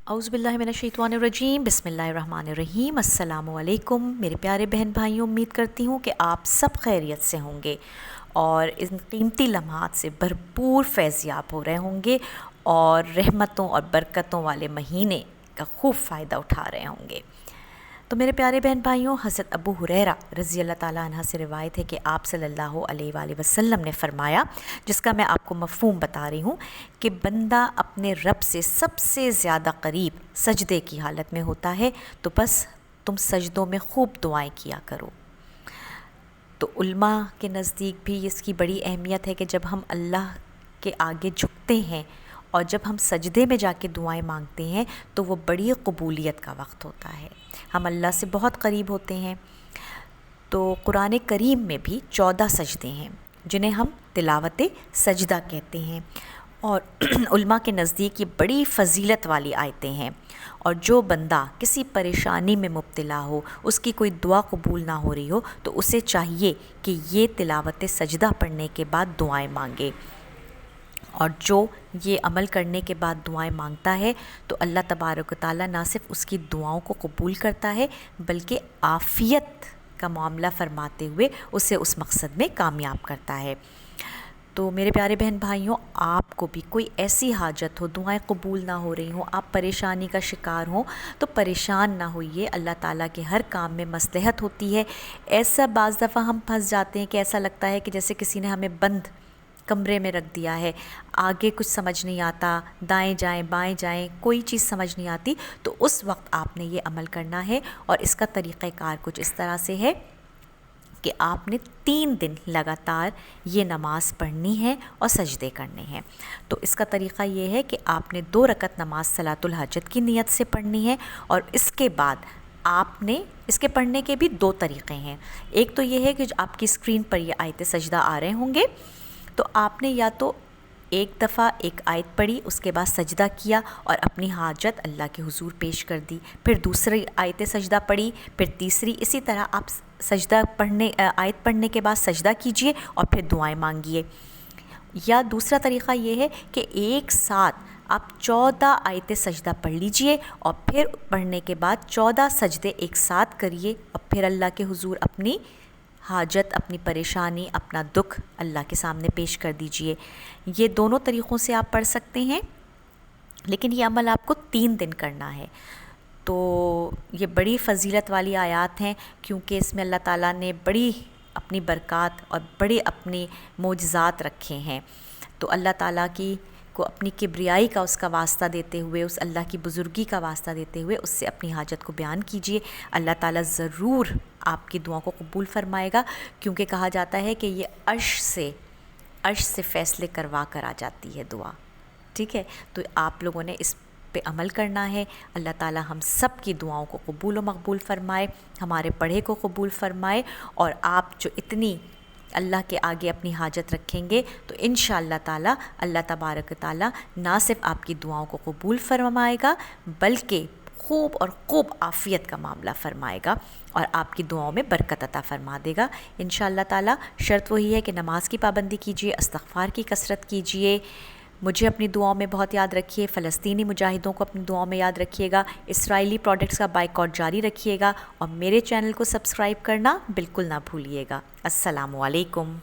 औज़ु बिल्लाहि मिनश्शैतानिर्रजीम बिस्मिल्लाहिर्रहमानिर्रहीम। अस्सलामु अलैकुम मेरे प्यारे बहन भाइयों, उम्मीद करती हूँ कि आप सब खैरियत से होंगे और इन कीमती लम्हात से भरपूर फैज़याब हो रहे होंगे और रहमतों और बरकतों वाले महीने का खूब फ़ायदा उठा रहे होंगे। तो मेरे प्यारे बहन भाइयों, हज़रत अबू हुरैरा रज़ी अल्लाह ताला अन्हा से रिवायत है कि आप सल्लल्लाहु अलैहि वसल्लम ने फ़रमाया, जिसका मैं आपको मफ़हूम बता रही हूँ, कि बंदा अपने रब से सबसे ज़्यादा करीब सजदे की हालत में होता है, तो बस तुम सजदों में खूब दुआएं किया करो। तो उल्मा के नज़दीक भी इसकी बड़ी अहमियत है कि जब हम अल्लाह के आगे झुकते हैं और जब हम सजदे में जाके दुआएं मांगते हैं तो वो बड़ी कबूलियत का वक्त होता है, हम अल्लाह से बहुत करीब होते हैं। तो कुरान करीम में भी 14 सजदे हैं जिन्हें हम तिलावत सजदा कहते हैं और उल्मा के नज़दीक ये बड़ी फ़जीलत वाली आयतें हैं। और जो बंदा किसी परेशानी में मुब्तला हो, उसकी कोई दुआ कबूल ना हो रही हो, तो उसे चाहिए कि ये तिलावत सजदा पढ़ने के बाद दुआएं मांगे। और जो ये अमल करने के बाद दुआएं मांगता है तो अल्लाह तबारक व तआला ना सिर्फ उसकी दुआओं को कबूल करता है बल्कि आफ़ियत का मामला फ़रमाते हुए उसे उस मकसद में कामयाब करता है। तो मेरे प्यारे बहन भाइयों, आपको भी कोई ऐसी हाजत हो, दुआएं कबूल ना हो रही हों, आप परेशानी का शिकार हों, तो परेशान ना होइए। अल्लाह ताला के हर काम में मसलहत होती है। ऐसा बाज़ दफ़ा हम फंस जाते हैं कि ऐसा लगता है कि जैसे किसी ने हमें बंद कमरे में रख दिया है, आगे कुछ समझ नहीं आता, दाएं जाएं बाएं जाएं कोई चीज़ समझ नहीं आती। तो उस वक्त आपने ये अमल करना है और इसका तरीक़ाकार कुछ इस तरह से है कि आपने 3 दिन लगातार ये नमाज़ पढ़नी है और सजदे करने हैं। तो इसका तरीक़ा ये है कि आपने 2 रकत नमाज सलातुल हाजत की नीयत से पढ़नी है और इसके बाद आपने इसके पढ़ने के भी 2 तरीक़े हैं। एक तो ये है कि जो आपकी स्क्रीन पर ये आयत सजदा आ रहे होंगे, तो आपने या तो एक दफ़ा एक आयत पढ़ी, उसके बाद सजदा किया और अपनी हाजत अल्लाह के हुजूर पेश कर दी, फिर दूसरी आयत सजदा पढ़ी, फिर तीसरी, इसी तरह आप सजदा पढ़ने आयत पढ़ने के बाद सजदा कीजिए और फिर दुआएं मांगिए। या दूसरा तरीक़ा ये है कि एक साथ आप 14 आयत सजदा पढ़ लीजिए और फिर पढ़ने के बाद 14 सजदे एक साथ करिए और फिर अल्लाह के हुजूर अपनी हाजत, अपनी परेशानी, अपना दुख अल्लाह के सामने पेश कर दीजिए। ये दोनों तरीक़ों से आप पढ़ सकते हैं, लेकिन ये अमल आपको 3 दिन करना है। तो ये बड़ी फ़जीलत वाली आयत हैं क्योंकि इसमें अल्लाह ताला ने बड़ी अपनी बरक़ात और बड़े अपने मोजज़ात रखे हैं। तो अल्लाह ताला की को अपनी किब्रियाई का उसका वास्ता देते हुए, उस अल्लाह की बुज़ुर्गी का वास्ता देते हुए उससे अपनी हाजत को बयान कीजिए। अल्लाह ताला ज़रूर आपकी दुआ को कबूल फ़रमाएगा, क्योंकि कहा जाता है कि ये अर्श से फ़ैसले करवा कर आ जाती है दुआ। ठीक है, तो आप लोगों ने इस पे अमल करना है। अल्लाह ताला हम सब की दुआओं को कबूल व मकबूल फ़रमाए, हमारे पढ़े को कबूल फ़रमाए और आप जो इतनी अल्लाह के आगे अपनी हाजत रखेंगे तो इंशाअल्लाह ताला अल्लाह तबारक ताला ना सिर्फ आपकी दुआओं को कबूल फ़रमाएगा बल्कि खूब और खूब आफ़ियत का मामला फ़रमाएगा और आपकी दुआओं में बरकत अता फ़रमा देगा इंशाअल्लाह ताला। शर्त वही है कि नमाज की पाबंदी कीजिए, इस्तिग़फ़ार की कसरत कीजिए, मुझे अपनी दुआओं में बहुत याद रखिए, फ़लस्तीनी मुजाहिदों को अपनी दुआओं में याद रखिएगा, इसराइली प्रोडक्ट्स का बाइकॉट जारी रखिएगा और मेरे चैनल को सब्सक्राइब करना बिल्कुल ना भूलिएगा। अस्सलामु अलैकुम।